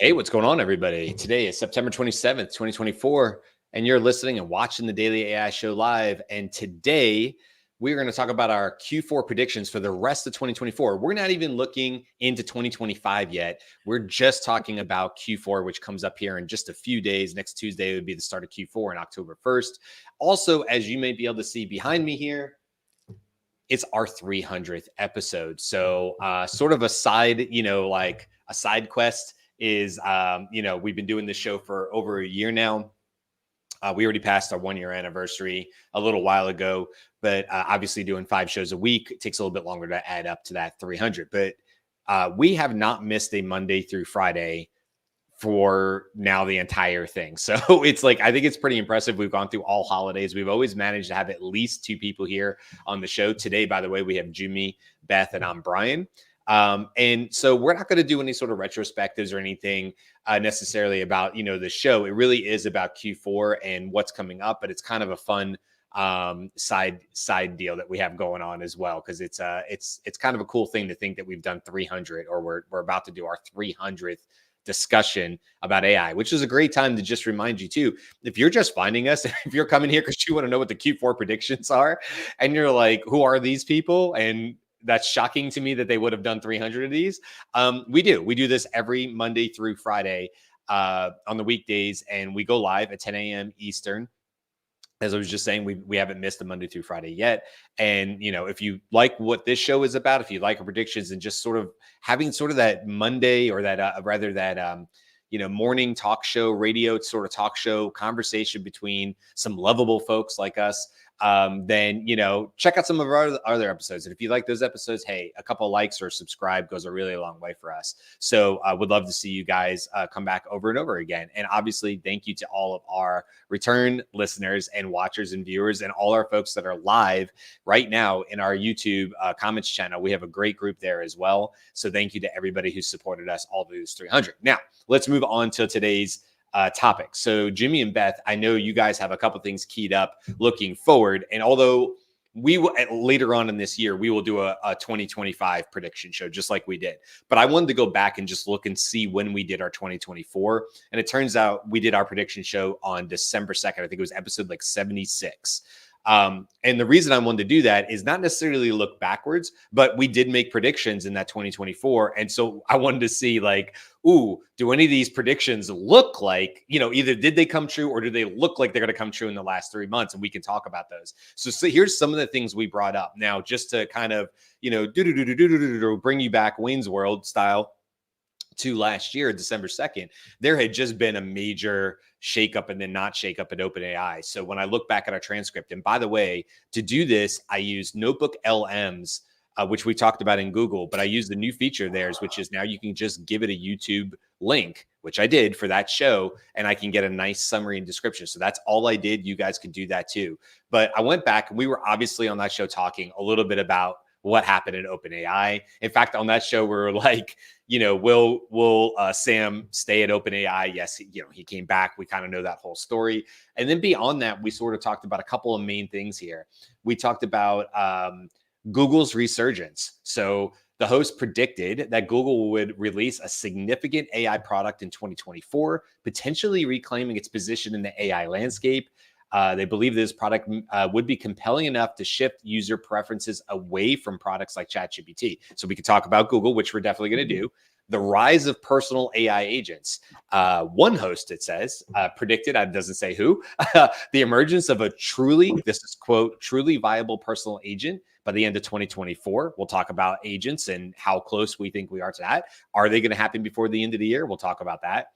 Hey, what's going on, everybody? Today is September 27th, 2024, and you're listening and watching the Daily AI Show live. And today we're going to talk about our Q4 predictions for the rest of 2024. We're not even looking into 2025 yet. We're just talking about Q4, which comes up here in just a few days. Next Tuesday would be the start of Q4 on October 1st. Also, as you may be able to see behind me here, it's our 300th episode. So sort of a side, like a side quest is, we've been doing this show for over a year now. We already passed our 1 year anniversary a little while ago, but obviously doing 5 shows a week, it takes a little bit longer to add up to that 300. But we have not missed a Monday through Friday for now the entire thing. So it's like, I think it's pretty impressive. We've gone through all holidays. We've always managed to have at least 2 people here on the show. Today, by the way, we have Jimmy, Beth, and I'm Brian. And so we're not going to do any sort of retrospectives or anything necessarily about, the show. It really is about Q4 and what's coming up, but it's kind of a fun side deal that we have going on as well, because it's kind of a cool thing to think that we've done 300, or we're about to do our 300th discussion about AI, which is a great time to just remind you too, if you're just finding us, if you're coming here because you want to know what the Q4 predictions are, and you're like, who are these people? And that's shocking to me that they would have done 300 of these. We do this every Monday through Friday on the weekdays, and we go live at 10 a.m. Eastern. As I was just saying, we haven't missed a Monday through Friday yet. And, if you like what this show is about, if you like our predictions and just sort of having sort of that Monday or that morning talk show, radio sort of talk show conversation between some lovable folks like us, then, check out some of our other episodes. And if you like those episodes, hey, a couple of likes or subscribe goes a really long way for us. So I would love to see you guys come back over and over again. And obviously, thank you to all of our return listeners and watchers and viewers and all our folks that are live right now in our YouTube comments channel. We have a great group there as well. So thank you to everybody who supported us all through this 300. Now, let's move on to today's topic. So Jimmy and Beth, I know you guys have a couple things keyed up looking forward. And although we will later on in this year, we will do a 2025 prediction show just like we did. But I wanted to go back and just look and see when we did our 2024. And it turns out we did our prediction show on December 2nd. I think it was episode like 76. And the reason I wanted to do that is not necessarily look backwards, but we did make predictions in that 2024. And so I wanted to see like, ooh, do any of these predictions look like, either did they come true or do they look like they're going to come true in the last 3 months? And we can talk about those. So here's some of the things we brought up now, just to kind of, bring you back Wayne's World style to last year, December 2nd, there had just been a major shakeup and then not shakeup at OpenAI. So when I look back at our transcript, and by the way, to do this, I used Notebook LMs, which we talked about in Google, but I used the new feature of theirs, which is now you can just give it a YouTube link, which I did for that show, and I can get a nice summary and description. So that's all I did. You guys could do that too. But I went back and we were obviously on that show talking a little bit about what happened at OpenAI. In fact, on that show, we were like, will Sam stay at OpenAI? Yes, he came back. We kind of know that whole story. And then beyond that, we sort of talked about a couple of main things here. We talked about Google's resurgence. So the host predicted that Google would release a significant AI product in 2024, potentially reclaiming its position in the AI landscape. They believe this product would be compelling enough to shift user preferences away from products like ChatGPT. So we could talk about Google, which we're definitely going to do. The rise of personal AI agents. One host, it says, predicted, it doesn't say who, the emergence of a this is quote, truly viable personal agent by the end of 2024. We'll talk about agents and how close we think we are to that. Are they going to happen before the end of the year? We'll talk about that.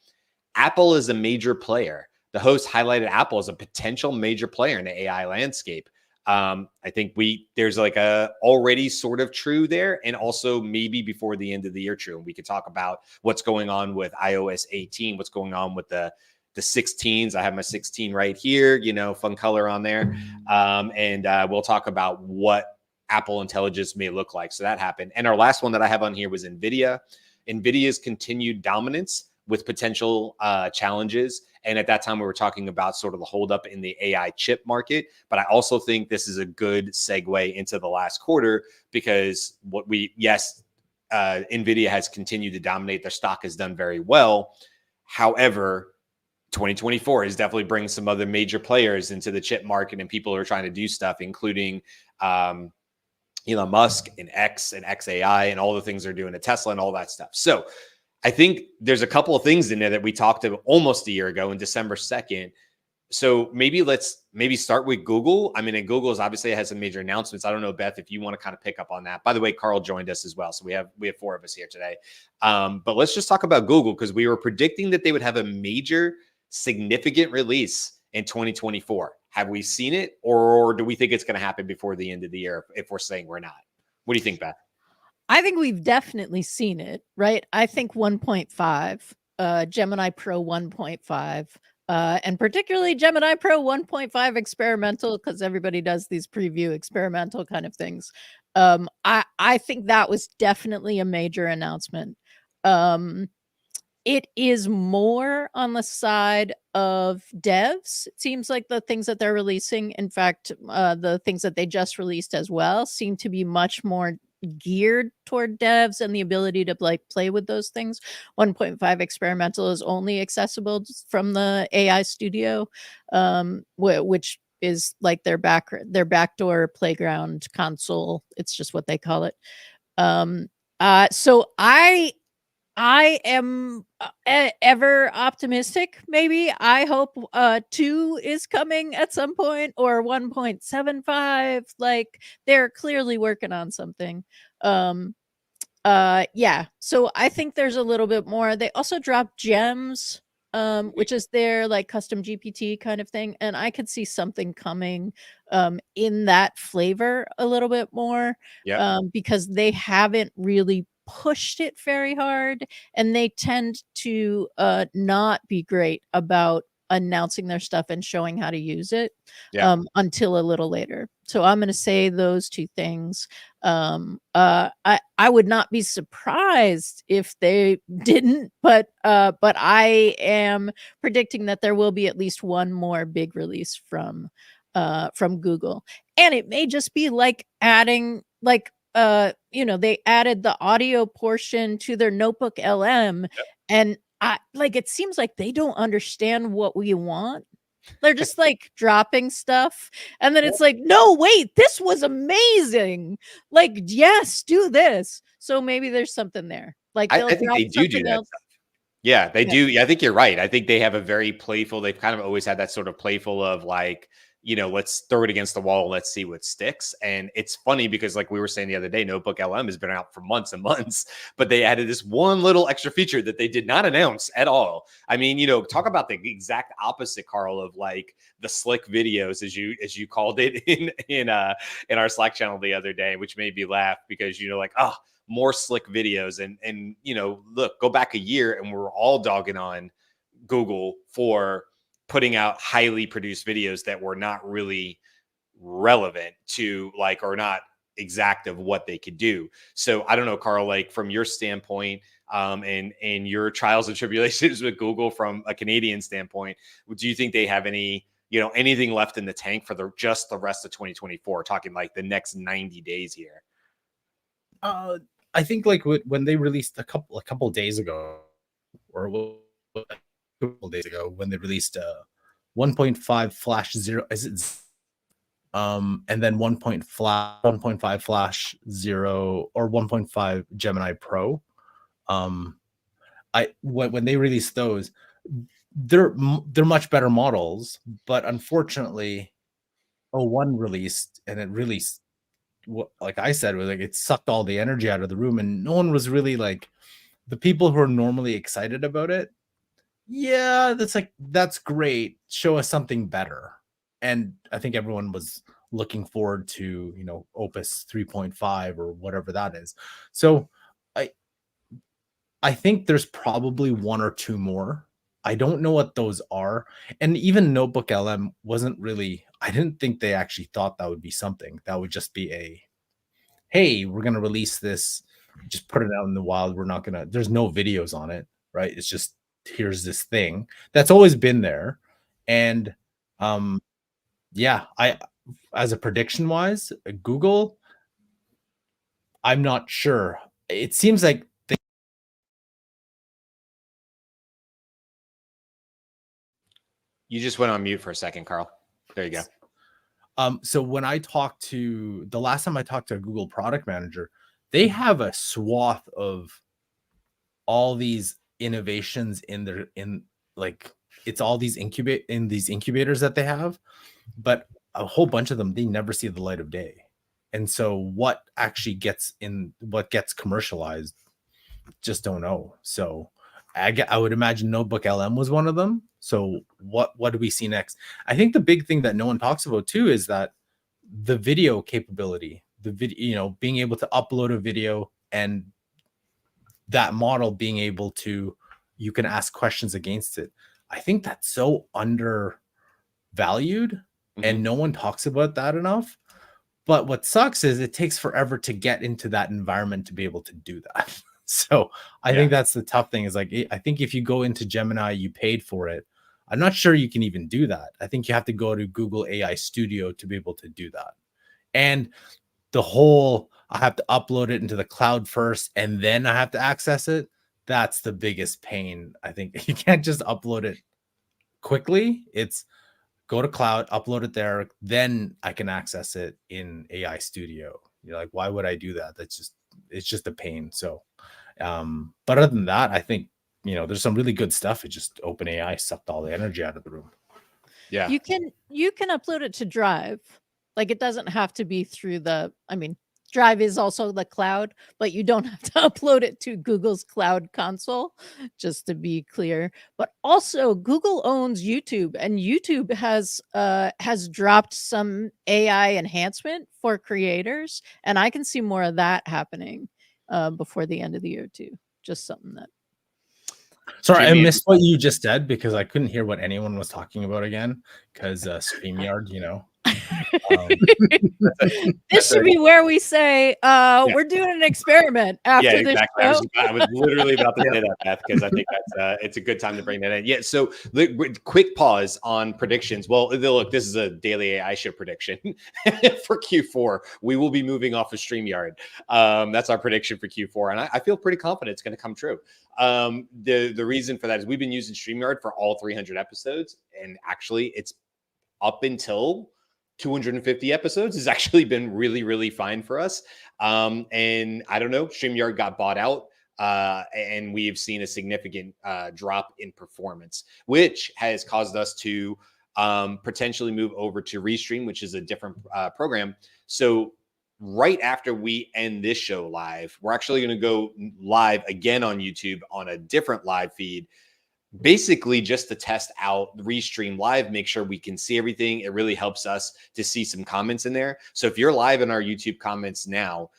Apple is a major player. The host highlighted Apple as a potential major player in the AI landscape. I think there's like a already sort of true there, and also maybe before the end of the year true. And we could talk about what's going on with iOS 18, what's going on with the 16s. I have my 16 right here, fun color on there. And we'll talk about what Apple Intelligence may look like. So that happened. And our last one that I have on here was Nvidia. Nvidia's continued dominance with potential challenges. And at that time, we were talking about sort of the holdup in the AI chip market. But I also think this is a good segue into the last quarter, because Nvidia has continued to dominate. Their stock has done very well. However, 2024 is definitely bringing some other major players into the chip market, and people are trying to do stuff, including Elon Musk and X and XAI and all the things they're doing at Tesla and all that stuff. So I think there's a couple of things in there that we talked about almost a year ago in December 2nd. So let's start with Google. I mean, and Google's obviously has some major announcements. I don't know, Beth, if you want to kind of pick up on that. By the way, Carl joined us as well. So we have 4 of us here today. But let's just talk about Google, because we were predicting that they would have a major significant release in 2024. Have we seen it, or do we think it's going to happen before the end of the year if we're saying we're not? What do you think, Beth? I think we've definitely seen it, right? I think 1.5, Gemini Pro 1.5, and particularly Gemini Pro 1.5 experimental, because everybody does these preview experimental kind of things. I think that was definitely a major announcement. It is more on the side of devs. It seems like the things that they're releasing, in fact, the things that they just released as well, seem to be much more geared toward devs and the ability to like play with those things. 1.5 experimental is only accessible from the AI studio, which is like their backdoor playground console. It's just what they call it. So I am ever optimistic. Maybe I hope 2 is coming at some point, or 1.75. Like, they're clearly working on something. Yeah. So I think there's a little bit more. They also dropped Gems, which is their like custom GPT kind of thing, and I could see something coming in that flavor a little bit more. Yeah. Because they haven't really pushed it very hard, and they tend to not be great about announcing their stuff and showing how to use it until a little later. So I'm going to say those 2 things. I would not be surprised if they didn't, but I am predicting that there will be at least one more big release from Google, and it may just be like adding like they added the audio portion to their Notebook LM, and it seems like they don't understand what we want. They're just like dropping stuff, and then it's like, no, wait, this was amazing. Like, yes, do this. So maybe there's something there. Like, I think they do that else. stuff. Yeah, they do. Yeah, I think you're right. I think they have a very playful, they've kind of always had that sort of playful of like, let's throw it against the wall. Let's see what sticks. And it's funny because like we were saying the other day, Notebook LM has been out for months and months, but they added this one little extra feature that they did not announce at all. I mean, talk about the exact opposite, Carl, of like the slick videos, as you called it in our Slack channel the other day, which made me laugh because, like, oh, more slick videos. And look, go back a year and we're all dogging on Google for putting out highly produced videos that were not really relevant to like, or not exact of what they could do. So I don't know, Carl, like from your standpoint, and your trials and tribulations with Google from a Canadian standpoint, do you think they have any, anything left in the tank for the rest of 2024, talking like the next 90 days here? I think like when they released a couple days ago, or a couple days ago, when they released 1.5 flash 0, is it and then 1.5 flash 0 or 1.5 Gemini Pro, when they released those, they're much better models, but unfortunately 01 released, and it really, like I said, was like it sucked all the energy out of the room, and no one was really like, the people who are normally excited about it, yeah, that's great, show us something better. And I think everyone was looking forward to Opus 3.5 or whatever that is. So I think there's probably 1 or 2 more. I don't know what those are. And even Notebook LM wasn't really, I didn't think they actually thought that would be something. That would just be hey, we're going to release this, just put it out in the wild. There's no videos on it, right? It's just, here's this thing that's always been there. And yeah, as a prediction wise, Google, I'm not sure. It seems like You just went on mute for a second, Carl. There you go. So when I talked to the last time I talked to a Google product manager, they have a swath of all these innovations it's all these incubators that they have, but a whole bunch of them, they never see the light of day. And so what actually gets commercialized, just don't know. So I would imagine Notebook LM was one of them. So what do we see next? I think the big thing that no one talks about too is that the video capability, being able to upload a video and that model being able to, you can ask questions against it. I think that's so undervalued and no one talks about that enough. But what sucks is it takes forever to get into that environment to be able to do that. So I think that's the tough thing is like, I think if you go into Gemini, you paid for it. I'm not sure you can even do that. I think you have to go to Google AI Studio to be able to do that. And the whole, I have to upload it into the cloud first and then I have to access it. That's the biggest pain. I think you can't just upload it quickly. It's go to cloud, upload it there, then I can access it in AI Studio. You're like, why would I do that? It's just a pain. So, but other than that, I think, there's some really good stuff. It just OpenAI sucked all the energy out of the room. Yeah. You can upload it to Drive. Like it doesn't have to be through Drive is also the cloud, but you don't have to upload it to Google's cloud console, just to be clear. But also Google owns YouTube, and YouTube has dropped some AI enhancement for creators, and I can see more of that happening before the end of the year too. Just something that. Sorry, I missed what you just said because I couldn't hear what anyone was talking about again because StreamYard, This should be where we say we're doing an experiment after this show. I was literally about to say that, Beth, because I think it's a good time to bring that in. Yeah. So quick pause on predictions. Well, look, this is a daily AI show prediction for Q4. We will be moving off of StreamYard. That's our prediction for Q4, and I feel pretty confident it's going to come true. The reason for that is we've been using StreamYard for all 300 episodes, and actually, it's up until 250 episodes has actually been really, really fine for us. And I don't know, StreamYard got bought out and we've seen a significant drop in performance, which has caused us to potentially move over to Restream, which is a different program. So right after we end this show live, we're actually going to go live again on YouTube on a different live feed, basically just to test out Restream Live, make sure we can see everything. It really helps us to see some comments in there. So if you're live in our YouTube comments now,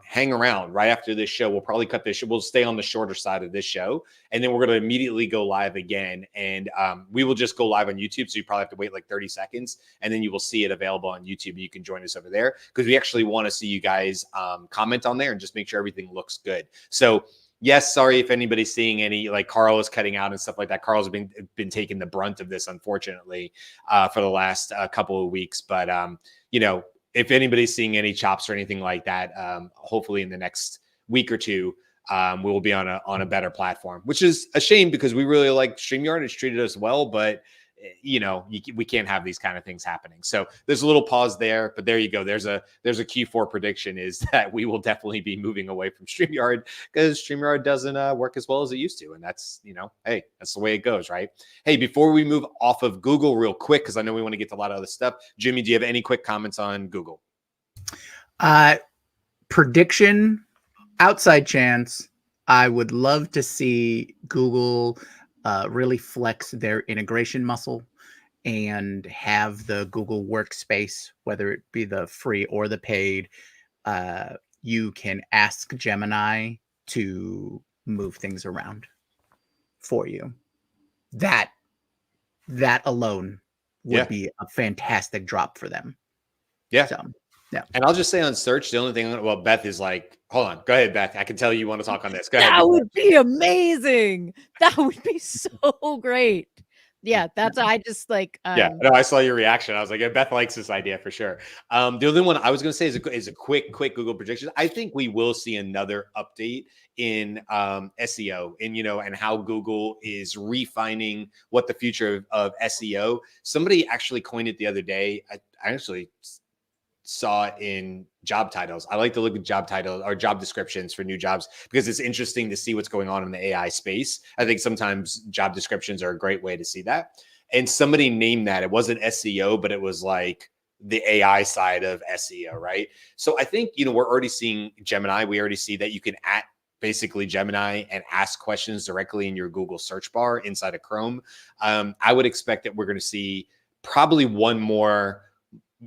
hang around right after this show. We'll probably cut this show. We'll stay on the shorter side of this show. And then we're going to immediately go live again. And we will just go live on YouTube. So you probably have to wait like 30 seconds. And then you will see it available on YouTube. You can join us over there because we actually want to see you guys comment on there and just make sure everything looks good. So yes, sorry if anybody's seeing any, like Carl is cutting out and stuff like that. Carl's been taking the brunt of this, unfortunately, for the last couple of weeks. But, if anybody's seeing any chops or anything like that, hopefully in the next week or two, we will be on a better platform, which is a shame because we really like StreamYard. It's treated us well, but we can't have these kind of things happening. So there's a little pause there, but there you go. There's a Q4 prediction is that we will definitely be moving away from StreamYard because StreamYard doesn't work as well as it used to. And that's, hey, that's the way it goes, right? Hey, before we move off of Google real quick, because I know we want to get to a lot of other stuff. Jimmy, do you have any quick comments on Google? Prediction, outside chance. I would love to see Google really flex their integration muscle and have the Google Workspace, whether it be the free or the paid, you can ask Gemini to move things around for you. That alone would be a fantastic drop for them. Yeah. So, yeah. And I'll just say on search, the only thing, well, Beth is like, hold on, go ahead, Beth. I can tell you want to talk on this. Go ahead. That would be amazing. That would be so great. Yeah, that's I just like Yeah, no, I saw your reaction. I was like, Beth likes this idea for sure. The other one I was going to say is a quick Google prediction. I think we will see another update in SEO, and and how Google is refining what the future of SEO. Somebody actually coined it the other day. I actually saw it in job titles. I like to look at job titles or job descriptions for new jobs because it's interesting to see what's going on in the AI space. I think sometimes job descriptions are a great way to see that. And somebody named that. It wasn't SEO, but it was like the AI side of SEO, right? So I think, we're already seeing Gemini. We already see that you can basically Gemini and ask questions directly in your Google search bar inside of Chrome. I would expect that we're going to see probably one more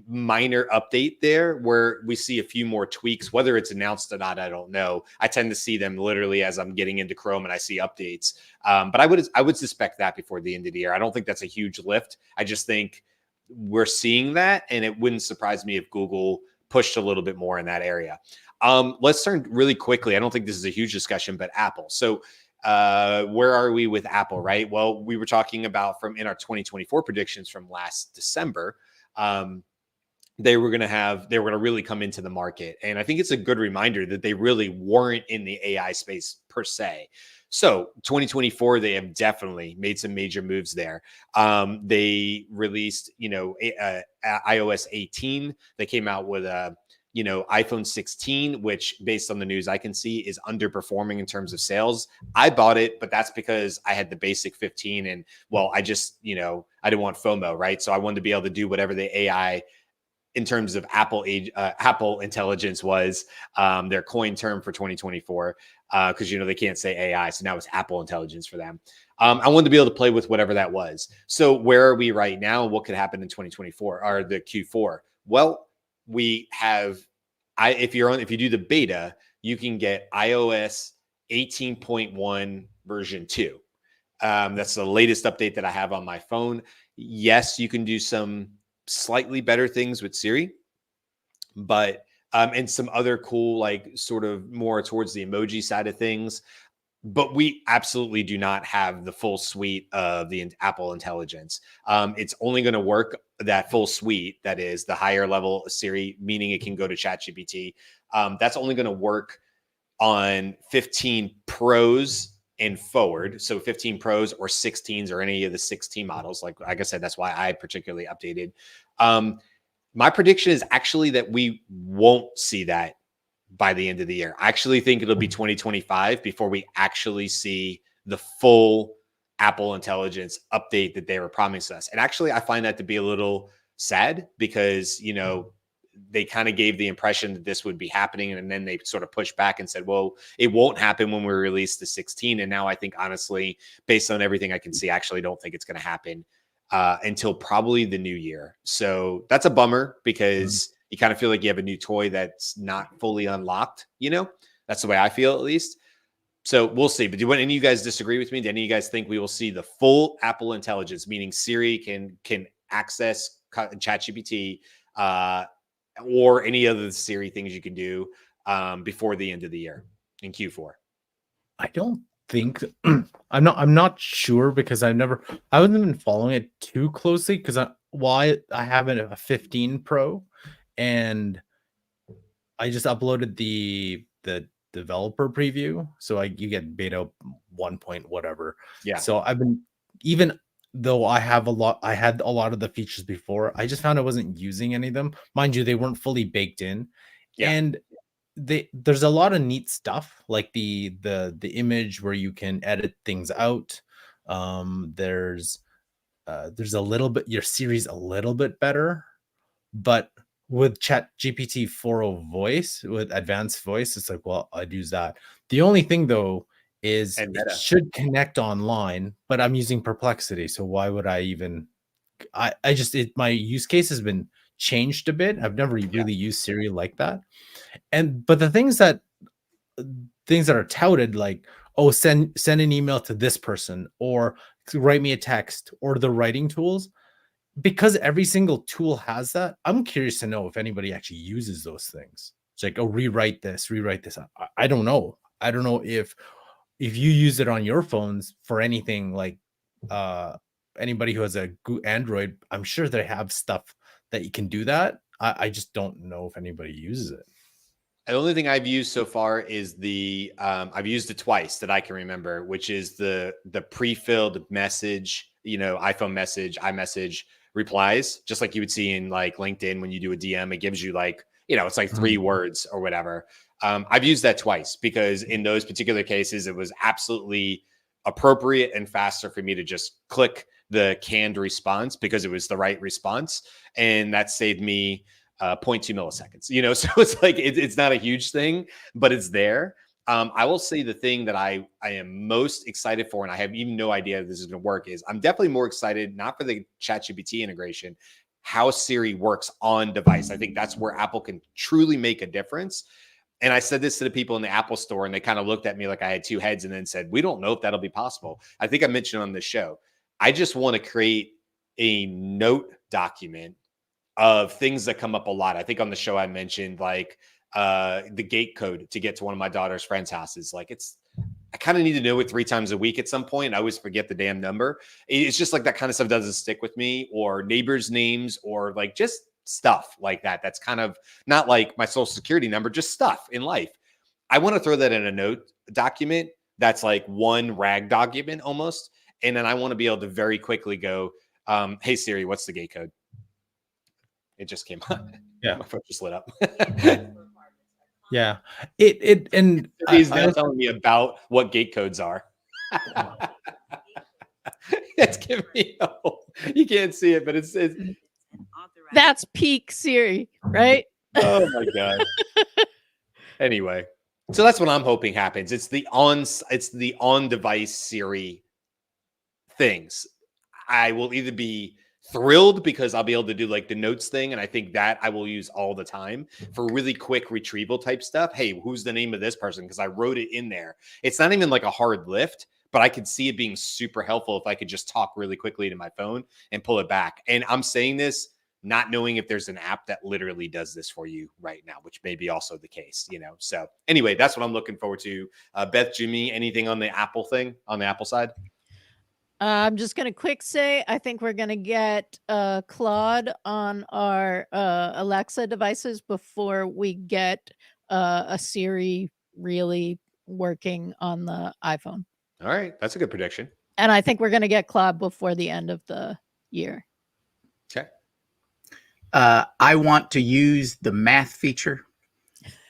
minor update there where we see a few more tweaks. Whether it's announced or not, I don't know. I tend to see them literally as I'm getting into Chrome and I see updates. But I would suspect that before the end of the year. I don't think that's a huge lift. I just think we're seeing that, and it wouldn't surprise me if Google pushed a little bit more in that area. Let's turn really quickly. I don't think this is a huge discussion, but Apple. So where are we with Apple, right? Well, we were talking about in our 2024 predictions from last December. They were going to really come into the market. And I think it's a good reminder that they really weren't in the AI space per se. So 2024, they have definitely made some major moves there. They released, iOS 18. They came out with iPhone 16, which based on the news I can see is underperforming in terms of sales. I bought it, but that's because I had the basic 15 and I just, I didn't want FOMO, right? So I wanted to be able to do whatever the AI in terms of Apple intelligence was their coin term for 2024, because they can't say AI, so now it's Apple intelligence for them. I wanted to be able to play with whatever that was. So where are we right now? What could happen in 2024 or the Q4? Well, we have, if you do the beta, you can get iOS 18.1 version 2. That's the latest update that I have on my phone. Yes, you can do some slightly better things with Siri, but and some other cool, like sort of more towards the emoji side of things. But we absolutely do not have the full suite of the Apple intelligence. It's only going to work, that full suite, that is the higher level Siri, meaning it can go to ChatGPT. That's only going to work on 15 Pros and forward. So 15 Pros or 16s or any of the 16 models. Like I said, that's why I particularly updated. My prediction is actually that we won't see that by the end of the year. I actually think it'll be 2025 before we actually see the full Apple intelligence update that they were promising us. And actually, I find that to be a little sad because, they kind of gave the impression that this would be happening. And then they sort of pushed back and said, well, it won't happen when we release the 16. And now I think, honestly, based on everything I can see, I actually don't think it's going to happen until probably the new year. So that's a bummer because you kind of feel like you have a new toy that's not fully unlocked. That's the way I feel, at least. So we'll see. But do any of you guys disagree with me? Do any of you guys think we will see the full Apple intelligence, meaning Siri can access ChatGPT, or any other Siri things you can do before the end of the year in Q4? I don't think I'm not sure because I haven't been following it too closely because I have a 15 Pro and I just uploaded the developer preview, so you get beta 1 point whatever. Yeah. So I've been, even though I had a lot of the features before, I just found I wasn't using any of them. Mind you, they weren't fully baked in. Yeah. And there's a lot of neat stuff like the image where you can edit things out. There's a little bit, your Siri's a little bit better, but with ChatGPT 4.0 voice, with advanced voice, it's like, well, I'd use that. The only thing though is it should connect online, but I'm using Perplexity, so why would I even? My use case has been changed a bit. I've never really used Siri like that, but the things that are touted, like, oh, send an email to this person or write me a text, or the writing tools, because every single tool has that. I'm curious to know if anybody actually uses those things. It's like, oh, rewrite this. I don't know. If you use it on your phones for anything like anybody who has a Android, I'm sure they have stuff that you can do that. I just don't know if anybody uses it. The only thing I've used so far is the I've used it twice that I can remember, which is the pre-filled message, iPhone message, iMessage replies, just like you would see in like LinkedIn when you do a DM. It gives you like, it's like 3 words or whatever. I've used that twice because in those particular cases, it was absolutely appropriate and faster for me to just click the canned response because it was the right response. And that saved me 0.2 milliseconds, so it's like, it's not a huge thing, but it's there. I will say the thing that I am most excited for, and I have even no idea if this is going to work, is I'm definitely more excited, not for the ChatGPT integration, how Siri works on device. I think that's where Apple can truly make a difference. And I said this to the people in the Apple store, and they kind of looked at me like I had 2 heads and then said, we don't know if that'll be possible. I think I mentioned on this show, I just want to create a note document of things that come up a lot. I think on the show I mentioned like the gate code to get to one of my daughter's friends' houses. Like I kind of need to know it 3 times a week at some point. I always forget the damn number. It's just like that kind of stuff doesn't stick with me, or neighbors' names, or like just stuff like that. That's kind of not like my social security number, just stuff in life. I want to throw that in a note document that's like one rag document almost. And then I want to be able to very quickly go, hey Siri, what's the gate code? It just came on. Yeah. My phone just lit up. Yeah. And he's now telling me about what gate codes are. It's giving me you can't see it, but it's that's peak Siri, right? Oh my God. Anyway, so that's what I'm hoping happens. It's the on device Siri things. I will either be thrilled because I'll be able to do like the notes thing, and I think that I will use all the time for really quick retrieval type stuff. Hey, who's the name of this person? Because I wrote it in there. It's not even like a hard lift, but I could see it being super helpful if I could just talk really quickly to my phone and pull it back. And I'm saying this not knowing if there's an app that literally does this for you right now, which may be also the case, So anyway, that's what I'm looking forward to. Beth, Jimmy, anything on the Apple thing, on the Apple side? I'm just going to quick say, I think we're going to get Claude on our Alexa devices before we get a Siri really working on the iPhone. All right. That's a good prediction. And I think we're going to get Claude before the end of the year. Okay. I want to use the math feature.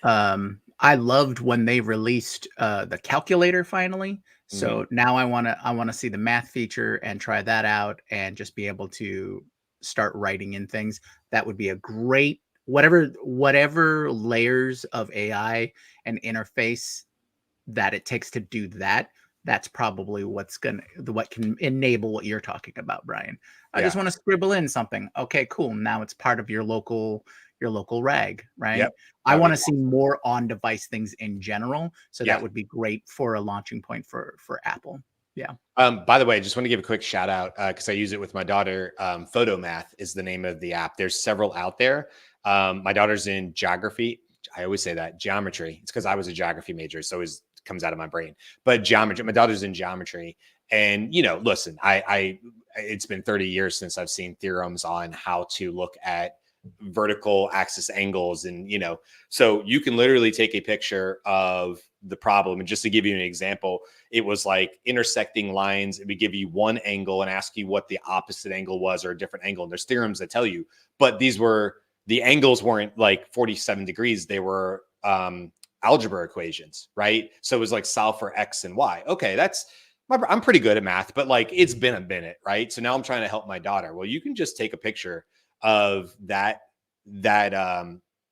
I loved when they released the calculator finally. So now I want to see the math feature and try that out and just be able to start writing in things. That would be a great whatever layers of AI and interface that it takes to do that. That's probably what can enable what you're talking about, Brian. I just want to scribble in something. Okay, cool. Now it's part of your local rag, right? Yep. I want to see more on-device things in general. So that would be great for a launching point for Apple. Yeah. By the way, I just want to give a quick shout out because I use it with my daughter. Photomath is the name of the app. There's several out there. My daughter's in geography. I always say that geometry. It's because I was a geography major, so it comes out of my brain. But geometry. My daughter's in geometry, and listen, I it's been 30 years since I've seen theorems on how to look at vertical axis angles, and so you can literally take a picture of the problem, and just to give you an example, it was like intersecting lines. It would give you one angle and ask you what the opposite angle was, or a different angle, and there's theorems that tell you, but the angles weren't like 47 degrees, they were algebra equations, right? So it was like solve for x and y. Okay, I'm pretty good at math, but like it's been a minute, right? So now I'm trying to help my daughter. Well, you can just take a picture of that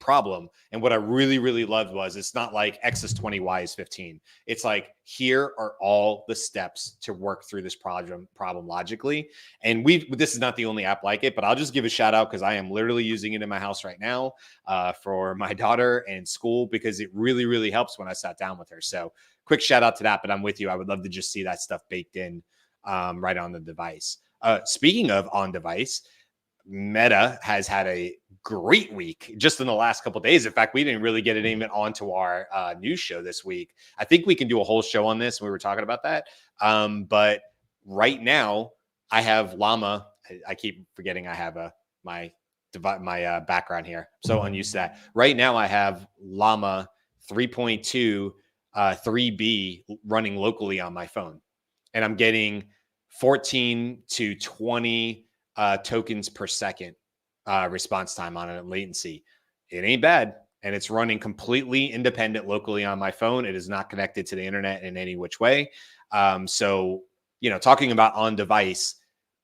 problem. And what I really, really loved was, it's not like X is 20, Y is 15. It's like, here are all the steps to work through this problem logically. And this is not the only app like it, but I'll just give a shout out because I am literally using it in my house right now for my daughter and school, because it really, really helps when I sat down with her. So quick shout out to that, but I'm with you. I would love to just see that stuff baked in right on the device. Speaking of on device, Meta has had a great week just in the last couple of days. In fact, we didn't really get it even onto our news show this week. I think we can do a whole show on this. We were talking about that. But right now, I have Llama. I keep forgetting I have my background here. I'm so unused to that. Right now I have Llama 3.2 3B running locally on my phone, and I'm getting 14 to 20 tokens per second response time on it, latency. It ain't bad. And it's running completely independent locally on my phone. It is not connected to the internet in any which way. So, talking about on device,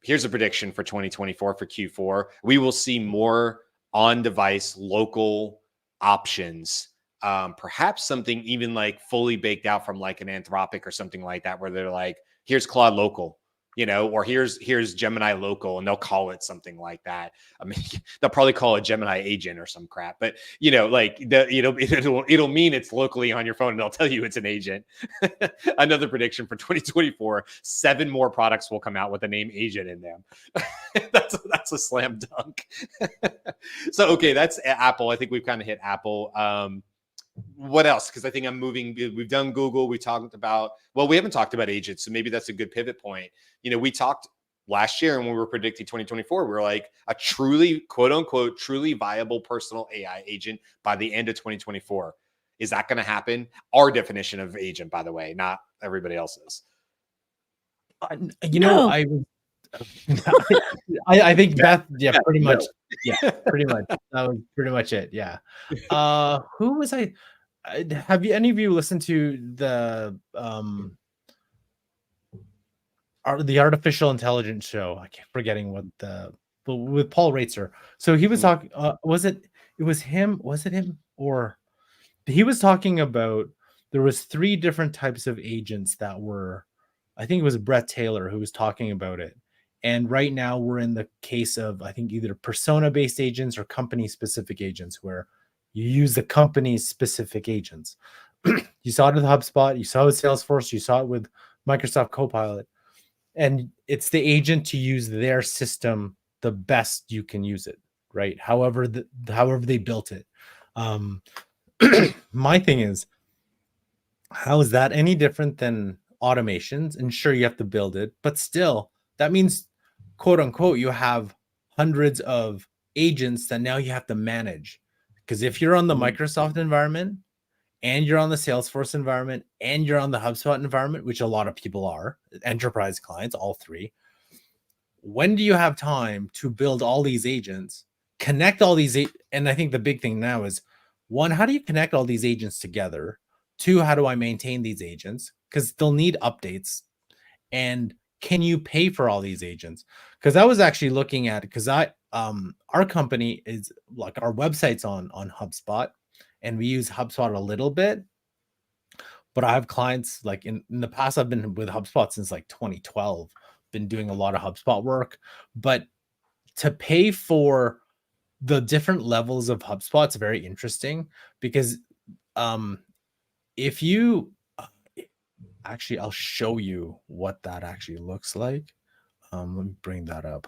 here's a prediction for 2024 for Q4. We will see more on device local options. Perhaps something even like fully baked out from like an Anthropic or something like that, where they're like, here's Claude local, or here's Gemini local, and they'll call it something like that. I mean, they'll probably call it Gemini agent or some crap, but it'll mean it's locally on your phone, and they'll tell you it's an agent. Another prediction for 2024: 7 more products will come out with the name agent in them. that's a slam dunk. So okay, that's Apple. I think we've kind of hit Apple. What else? Because I think we've done Google. We haven't talked about agents. So maybe that's a good pivot point. We talked last year, and when we were predicting 2024, we were like a truly, quote unquote, truly viable personal AI agent by the end of 2024. Is that going to happen? Our definition of agent, by the way, not everybody else's. No. I think Beth, pretty much. Yeah, pretty much. That was pretty much it. Yeah. Who was I? Have any of you listened to the artificial intelligence show? I keep forgetting with Paul Reitzer. So he was talking. It was him? Was it him? Or he was talking about there was 3 different types of agents that were. I think it was Brett Taylor who was talking about it. And right now we're in the case of, I think, either persona-based agents or company-specific agents, where you use the company's specific agents. You saw it with HubSpot, you saw it with Salesforce, you saw it with Microsoft Copilot. And it's the agent to use their system the best you can use it, right? However they built it. My thing is, how is that any different than automations? And sure, you have to build it, but still, that means, quote unquote, you have hundreds of agents that now you have to manage. Because if you're on the Microsoft environment, and you're on the Salesforce environment, and you're on the HubSpot environment, which a lot of people are, enterprise clients, all 3, when do you have time to build all these agents, connect all these? And I think the big thing now is, 1, how do you connect all these agents together? 2, how do I maintain these agents? Because they'll need updates. And can you pay for all these agents? Because I was actually looking at it, because our company is like, our website's on HubSpot, and we use HubSpot a little bit. But I have clients like in the past, I've been with HubSpot since like 2012, been doing a lot of HubSpot work. But to pay for the different levels of HubSpot, it's very interesting, because if you actually, I'll show you what that actually looks like. Let me bring that up.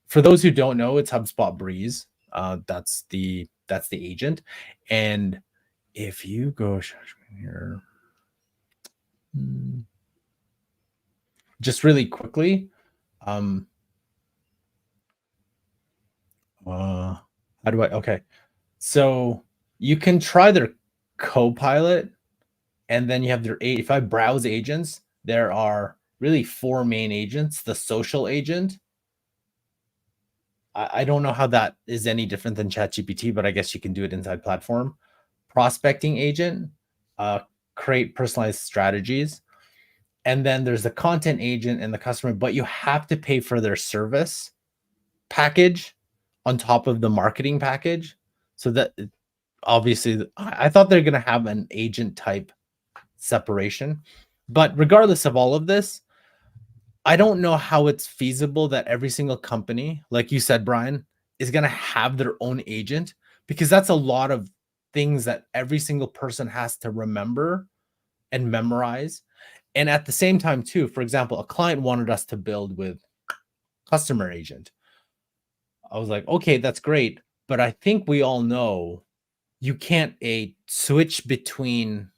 For those who don't know, it's HubSpot Breeze. That's the agent. And if you go here, just really quickly, okay. So you can try their Copilot, and then you have their, if I browse agents, there are really 4 main agents. The social agent, I don't know how that is any different than ChatGPT, but I guess you can do it inside platform. Prospecting agent, create personalized strategies. And then there's the content agent and the customer, but you have to pay for their service package on top of the marketing package. So that obviously, I thought they're going to have an agent type separation. But regardless of all of this, I don't know how it's feasible that every single company, like you said, Brian, is going to have their own agent, because that's a lot of things that every single person has to remember and memorize. And at the same time, too, for example, a client wanted us to build with customer agent. I was like, okay, that's great. But I think we all know you can't switch between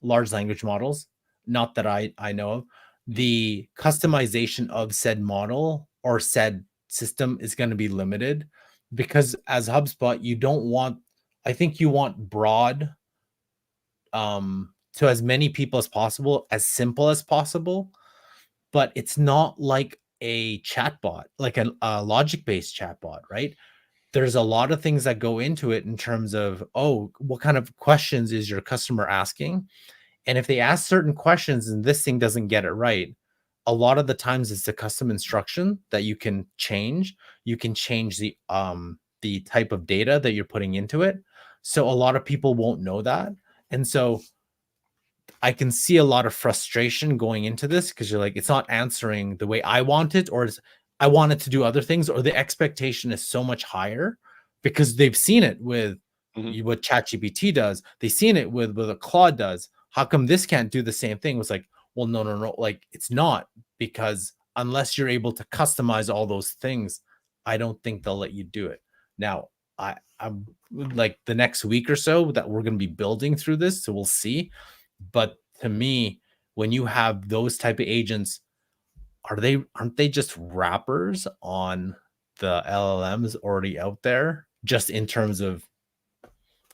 large language models. Not that I know of. the customization of said model or said system is going to be limited, because as HubSpot, you don't want, I think you want broad, to as many people as possible, as simple as possible, but it's not like a chatbot, like a logic-based chatbot, right? There's a lot of things that go into it in terms of, oh, what kind of questions is your customer asking? And if they ask certain questions and this thing doesn't get it right, a lot of the times it's a custom instruction that you can change. You can change the type of data that you're putting into it. So a lot of people won't know that. And so I can see a lot of frustration going into this, because you're like, it's not answering the way I want it, or I want it to do other things, or the expectation is so much higher because they've seen it with what ChatGPT does. They've seen it with what a Claude does. How come this can't do the same thing? It was like, well, no. Like, it's not, because unless you're able to customize all those things, I don't think they'll let you do it. Now, I'm like, the next week or so that we're going to be building through this, so we'll see. But to me, when you have those type of agents, aren't they just wrappers on the LLMs already out there, just in terms of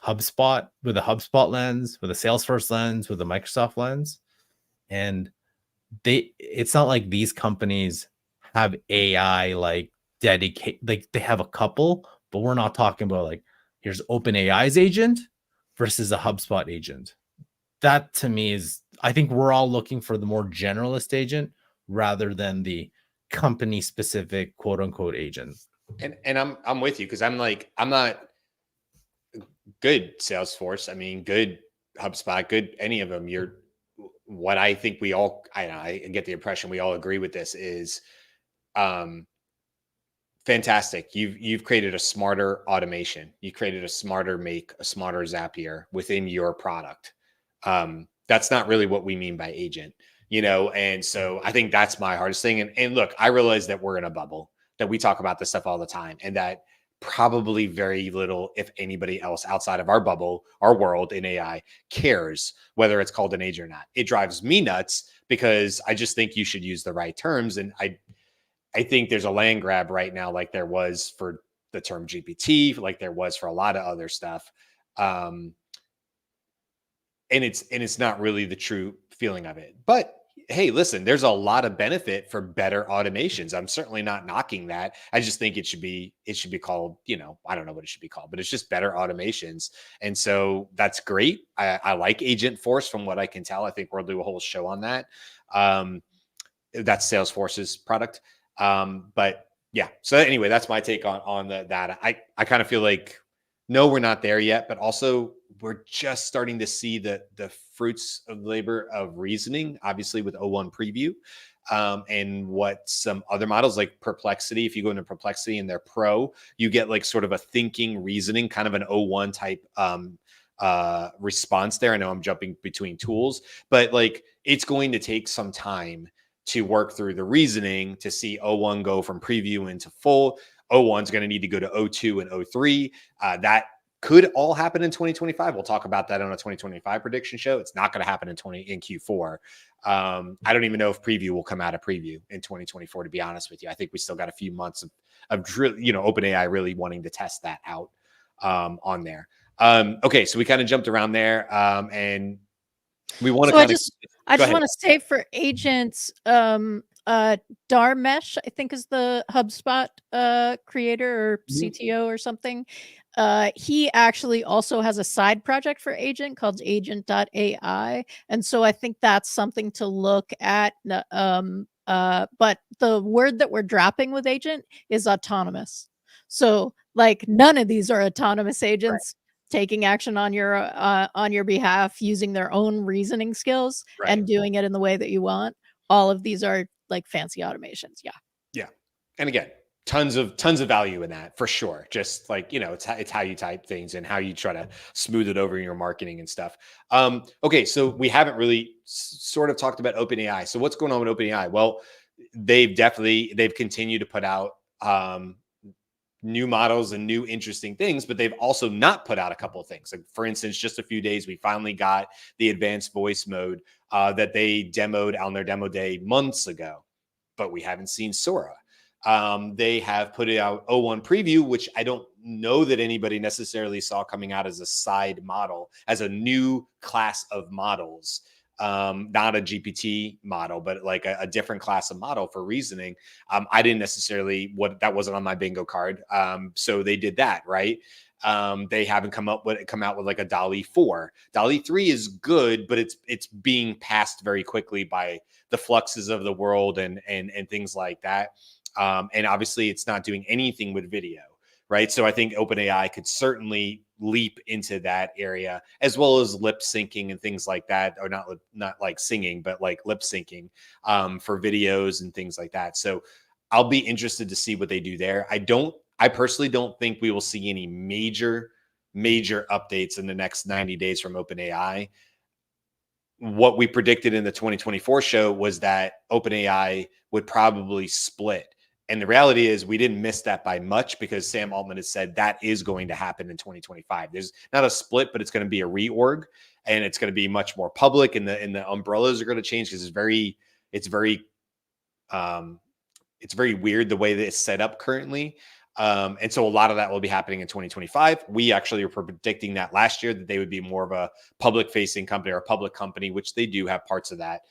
HubSpot, with a HubSpot lens, with a Salesforce lens, with a Microsoft lens? And it's not like these companies have AI like dedicate, like they have a couple, but we're not talking about like, here's OpenAI's agent versus a HubSpot agent. That to me is, I think we're all looking for the more generalist agent rather than the company specific quote unquote agent. And I'm with you, because I'm not good Salesforce. I mean, good HubSpot, good any of them. What I think we all, I get the impression we all agree with this is, fantastic. You've created a smarter automation. You created a smarter Zapier within your product. That's not really what we mean by agent, and so I think that's my hardest thing. And look, I realize that we're in a bubble, that we talk about this stuff all the time, and that probably very little, if anybody else outside of our bubble, our world in AI, cares whether it's called an agent or not. It drives me nuts, because I just think you should use the right terms. And I think there's a land grab right now, like there was for the term GPT, like there was for a lot of other stuff. And it's not really the true feeling of it. But hey, listen, there's a lot of benefit for better automations. I'm certainly not knocking that. I just think it should be called, I don't know what it should be called, but it's just better automations. And so that's great. I like Agent Force from what I can tell. I think we'll do a whole show on that. That's Salesforce's product. But yeah, so anyway, that's my take on that. I kind of feel like, no, we're not there yet, but also we're just starting to see the fruits of labor of reasoning, obviously with O1 preview, and what some other models like Perplexity, if you go into Perplexity and they're pro, you get like sort of a thinking reasoning, kind of an O1 type response there. I know I'm jumping between tools, but like, it's going to take some time to work through the reasoning to see O1 go from preview into full. O1 is going to need to go to O2 and O3. That could all happen in 2025. We'll talk about that on a 2025 prediction show. It's not going to happen in Q4. I don't even know if preview will come out of preview in 2024, to be honest with you. I think we still got a few months of OpenAI really wanting to test that out on there. Okay, so we kind of jumped around there, and we want to I just want to say for agents, Dharmesh, I think is the HubSpot creator or CTO or something. He actually also has a side project for agent called agent.ai. And so I think that's something to look at. But the word that we're dropping with agent is autonomous. So like, none of these are autonomous agents. Right. Taking action on your behalf, using their own reasoning skills, right, and doing it in the way that you want. All of these are like fancy automations. Yeah. And again, tons of value in that for sure. Just like, it's how you type things and how you try to smooth it over in your marketing and stuff. Okay, so we haven't really sort of talked about OpenAI. So what's going on with OpenAI? Well, they've continued to put out new models and new interesting things, but they've also not put out a couple of things. Like, for instance, just a few days, we finally got the advanced voice mode that they demoed on their demo day months ago, but we haven't seen Sora. They have put it out O1 preview, which I don't know that anybody necessarily saw coming out as a side model, as a new class of models. Not a GPT model, but like a different class of model for reasoning. I didn't necessarily, that wasn't on my bingo card. So they did that, right? They haven't come out with like a DALL-E 4. DALL-E 3 is good, but it's being passed very quickly by the fluxes of the world and things like that. And obviously it's not doing anything with video, right? So I think OpenAI could certainly leap into that area, as well as lip syncing and things like that, or not like singing, but like lip syncing for videos and things like that. So I'll be interested to see what they do there. I personally don't think we will see any major updates in the next 90 days from OpenAI. What we predicted in the 2024 show was that OpenAI would probably split. And the reality is we didn't miss that by much, because Sam Altman has said that is going to happen in 2025. There's not a split, but it's going to be a reorg, and it's going to be much more public, and the umbrellas are going to change, because it's very weird the way that it's set up currently. And so a lot of that will be happening in 2025. We actually were predicting that last year, that they would be more of a public facing company or a public company, which they do have parts of that.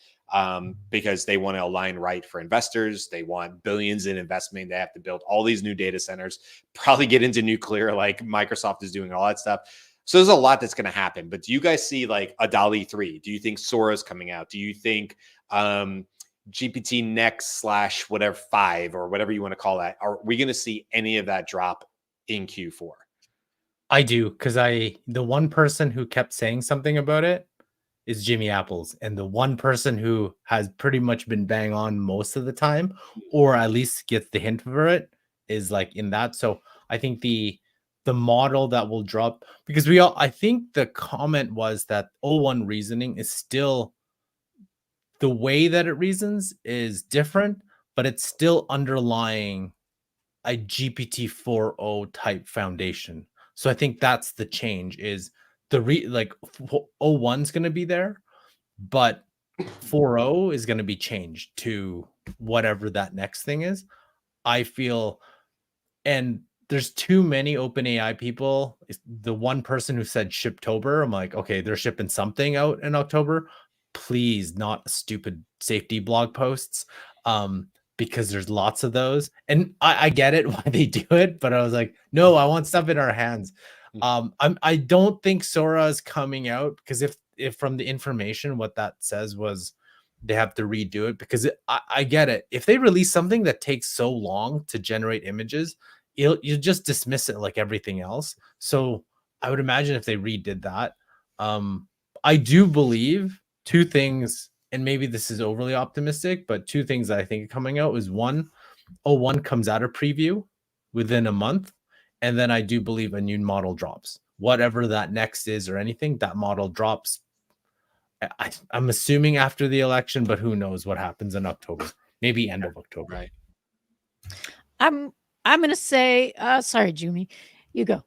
Because they want to align right for investors. They want billions in investment. They have to build all these new data centers, probably get into nuclear like Microsoft is doing, all that stuff. So there's a lot that's going to happen. But do you guys see like a DALL-E 3? Do you think Sora's coming out? Do you think GPT Next / whatever 5 or whatever you want to call that? Are we going to see any of that drop in Q4? I do, because the one person who kept saying something about it is Jimmy Apples, and the one person who has pretty much been bang on most of the time, or at least gets the hint for it, is like in that. So I think the model that will drop, because I think the comment was that O1 reasoning is still, the way that it reasons is different, but it's still underlying a GPT 4.0 type foundation. So I think that's the change, is like O1's going to be there, but 4.0 is going to be changed to whatever that next thing is. I feel, and there's too many OpenAI people. The one person who said Shiptober, I'm like, okay, they're shipping something out in October. Please, not stupid safety blog posts. Because there's lots of those, and I get it why they do it, but I was like, no, I want stuff in our hands. I don't think Sora is coming out, because if from the information, what that says was they have to redo it, because I get it. If they release something that takes so long to generate images, you just dismiss it like everything else. So I would imagine if they redid that, I do believe two things. And maybe this is overly optimistic, but two things that I think are coming out is one, O1 comes out of preview within a month. And then I do believe a new model drops. Whatever that next is or anything, that model drops. I'm assuming after the election, but who knows what happens in October, maybe end of October. Right. I'm going to say, sorry, Jumi, you go.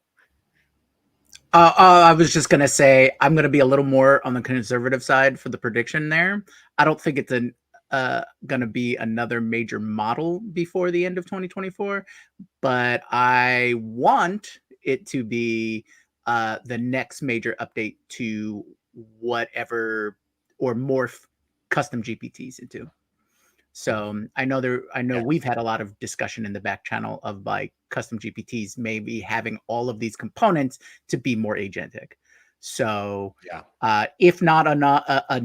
I was just going to say, I'm going to be a little more on the conservative side for the prediction there. I don't think it's going to be another major model before the end of 2024, but I want it to be the next major update to whatever, or morph custom GPTs into. So I know we've had a lot of discussion in the back channel of like custom GPTs maybe having all of these components to be more agentic. So if not a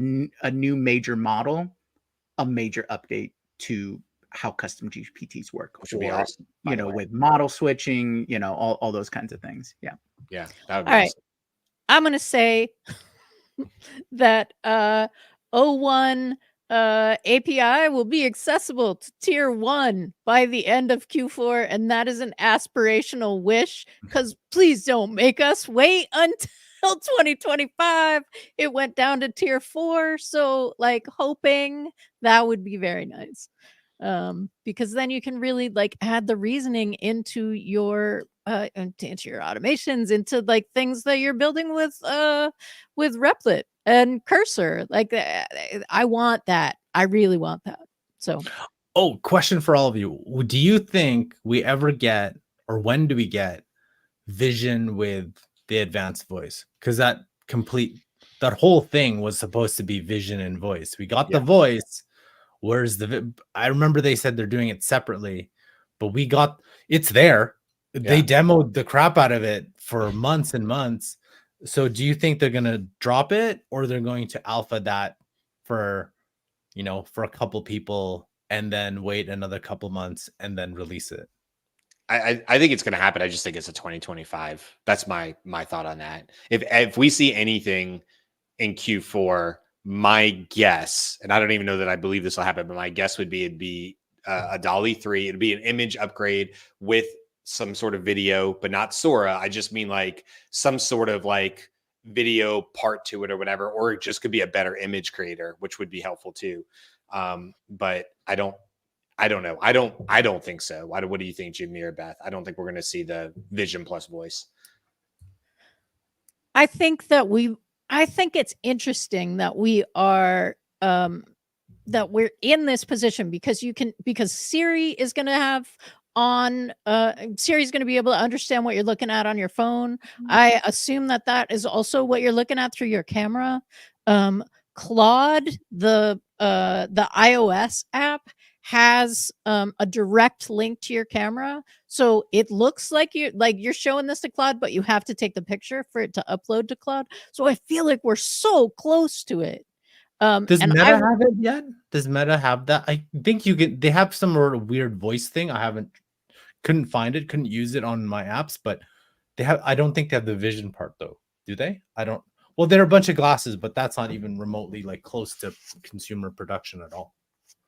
new major model, a major update to how custom GPTs work, which would be awesome. With model switching, all those kinds of things. Yeah. Yeah. That would be All awesome. right. I'm going to say that O1 API will be accessible to tier 1 by the end of Q4, and that is an aspirational wish, because please don't make us wait until 2025. It went down to tier 4, so like hoping that would be very nice. because then you can really like add the reasoning into your automations, into like things that you're building with Replit and Cursor. Like I want that. I really want that. So Oh, question for all of you. Do you think we ever get, or when do we get vision with the advanced voice? Because that whole thing was supposed to be vision and voice. We got the voice. Where's I remember they said they're doing it separately, but it's there. They demoed the crap out of it for months and months. So do you think they're going to drop it, or they're going to alpha that for a couple people and then wait another couple months and then release it? I think it's going to happen. I just think it's a 2025. That's my thought on that. If we see anything in Q4, my guess, and I don't even know that I believe this will happen, but my guess would be it'd be a DALL-E 3. It'd be an image upgrade with some sort of video, but not Sora. I just mean like some sort of like video part to it or whatever, or it just could be a better image creator, which would be helpful too. But I don't know. I don't think so. What do you think, Jimmy or Beth? I don't think we're going to see the vision plus voice. I think it's interesting that we are that we're in this position because Siri is going to have Siri's going to be able to understand what you're looking at on your phone. I assume that is also what you're looking at through your camera. Claude, the iOS app, has a direct link to your camera, so it looks like you're showing this to Claude, but you have to take the picture for it to upload to Claude. So I feel like we're so close to it. Does Meta have it yet? Does Meta have that? I think they have some sort of weird voice thing. Couldn't find it, couldn't use it on my apps, but I don't think they have the vision part though. Do they? Well, they're a bunch of glasses, but that's not even remotely like close to consumer production at all.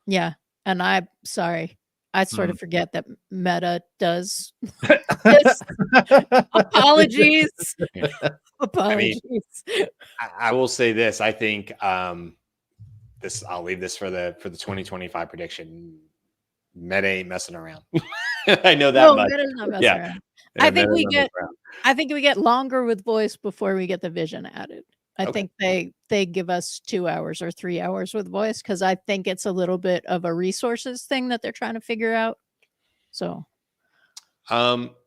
Yeah. And I sort of forget that Meta does this. Apologies. Apologies. I will say this. I think I'll leave this for the 2025 prediction. Meta ain't messing around. I know that much. Meta's not messing around. I think we get longer with voice before we get the vision added. I think they give us 2 hours or 3 hours with voice, because I think it's a little bit of a resources thing that they're trying to figure out. So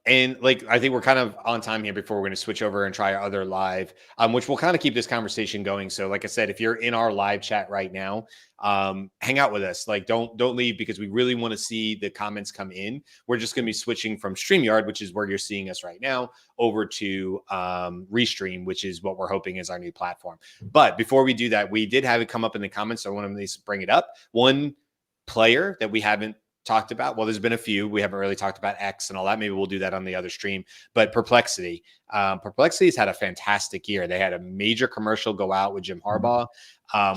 and like I think we're kind of on time here before we're going to switch over and try our other live, which will kind of keep this conversation going. So like I said, if you're in our live chat right now, hang out with us. Like don't leave, because we really want to see the comments come in. We're just going to be switching from StreamYard, which is where you're seeing us right now, over to Restream, which is what we're hoping is our new platform. But before we do that, we did have it come up in the comments, so I want to bring it up. One player that we haven't talked about, well, there's been a few. We haven't really talked about X and all that. Maybe we'll do that on the other stream. But Perplexity has had a fantastic year. They had a major commercial go out with Jim Harbaugh,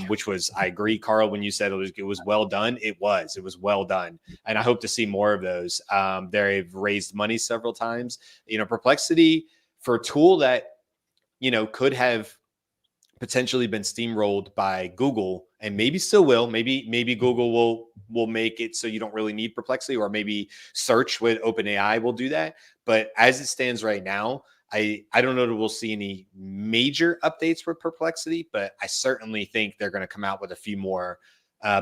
which was, I agree, Carl, when you said it was well done. It was well done, and I hope to see more of those. They've raised money several times. Perplexity, for a tool that could have potentially been steamrolled by Google, and maybe still will. Maybe Google will make it so you don't really need Perplexity, or maybe search with OpenAI will do that. But as it stands right now, I don't know that we'll see any major updates with Perplexity, but I certainly think they're going to come out with a few more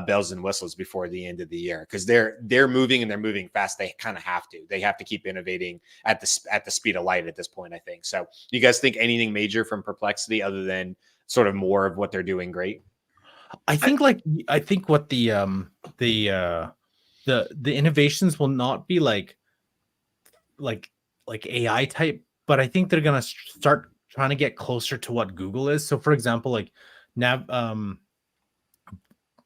bells and whistles before the end of the year, because they're moving, and they're moving fast. They kind of have to. They have to keep innovating at the speed of light at this point, I think. So, you guys think anything major from Perplexity other than sort of more of what they're doing great? I think what the innovations will not be like AI type, but I think they're gonna start trying to get closer to what Google is. So, for example, like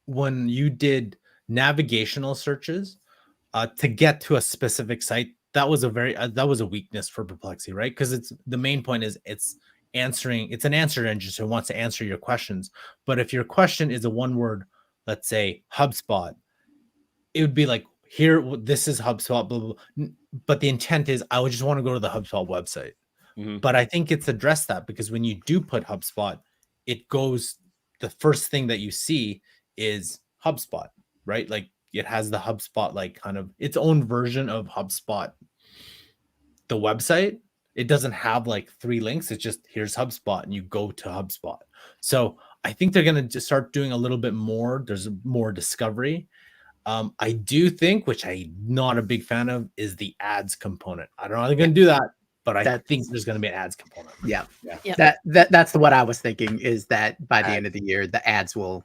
when you did navigational searches to get to a specific site, that was a weakness for Perplexity, right? Because the main point is it's an answer engine, so it wants to answer your questions. But if your question is a one word, let's say HubSpot, it would be like, here, this is HubSpot, blah, blah, blah. But the intent is, I would just want to go to the HubSpot website. Mm-hmm. But I think it's addressed that, because when you do put HubSpot, the first thing that you see is HubSpot, right? Like it has the HubSpot, like kind of its own version of HubSpot, the website. It doesn't have like 3 links. It's just here's HubSpot and you go to HubSpot. So I think they're going to just start doing a little bit more. There's more discovery. I do think, which I'm not a big fan of, is the ads component. I don't know how they're going to do that, but I think there's going to be an ads component. Yeah. Yeah. That's what I was thinking, is that by the end of the year, the ads will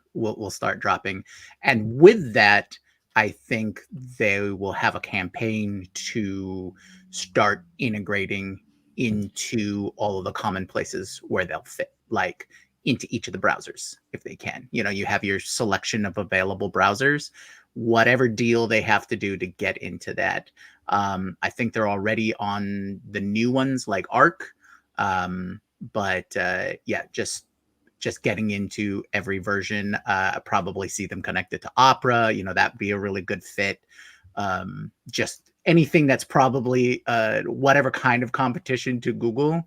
start dropping. And with that, I think they will have a campaign to start integrating into all of the common places where they'll fit, like into each of the browsers, if they can. You know, you have your selection of available browsers, whatever deal they have to do to get into that. I think they're already on the new ones like Arc. But yeah, just getting into every version. I probably see them connected to Opera. You know, that'd be a really good fit. Just anything that's probably whatever kind of competition to Google,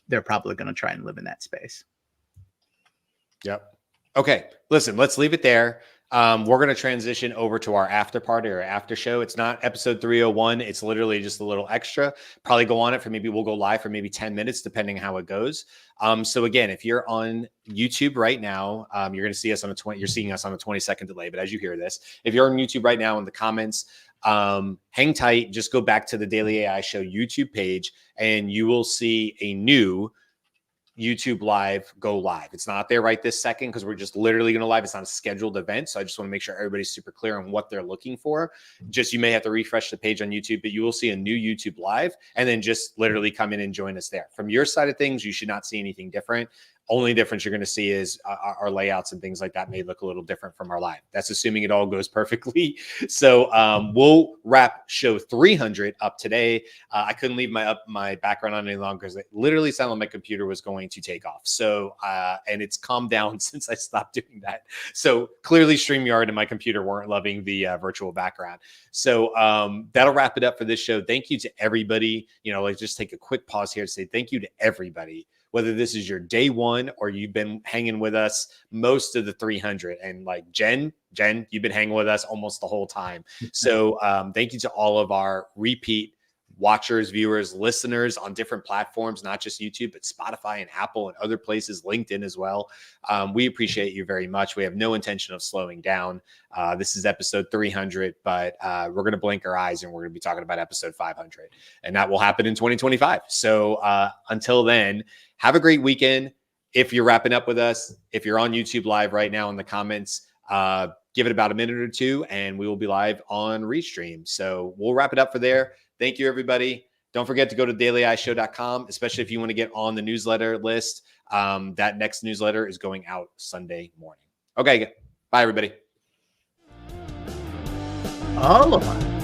they're probably going to try and live in that space. Yep. Okay. Listen, let's leave it there. We're going to transition over to our after party or after show. It's not episode 301. It's literally just a little extra. Probably go on it for we'll go live for maybe 10 minutes, depending how it goes. So again, if you're on YouTube right now, you're going to see us on you're seeing us on a 20-second delay. But as you hear this, if you're on YouTube right now in the comments, hang tight, just go back to the Daily AI Show YouTube page and you will see a new YouTube live go live. It's not there right this second because we're just literally going to live. It's not a scheduled event. So I just want to make sure everybody's super clear on what they're looking for. Just, you may have to refresh the page on YouTube, but you will see a new YouTube live and then just literally come in and join us there. From your side of things, you should not see anything different. Only difference you're going to see is our layouts and things like that may look a little different from our live. That's assuming it all goes perfectly. So we'll wrap show 300 up today. I couldn't leave my background on any longer because it literally sounded like my computer was going to take off. So, and it's calmed down since I stopped doing that. So clearly StreamYard and my computer weren't loving the virtual background. So that'll wrap it up for this show. Thank you to everybody. You know, let's just take a quick pause here to say thank you to everybody, whether this is your day one or you've been hanging with us most of the 300. And like Jen, you've been hanging with us almost the whole time. So thank you to all of our repeat watchers, viewers, listeners on different platforms, not just YouTube, but Spotify and Apple and other places, LinkedIn as well. We appreciate you very much. We have no intention of slowing down. This is episode 300, but we're going to blink our eyes and we're going to be talking about episode 500, and that will happen in 2025. So until then, have a great weekend. If you're wrapping up with us, if you're on YouTube live right now in the comments, give it about a minute or two and we will be live on Restream. So we'll wrap it up for there. Thank you, everybody. Don't forget to go to dailyaishow.com, especially if you want to get on the newsletter list. That next newsletter is going out Sunday morning. Okay, bye, everybody. Aloha.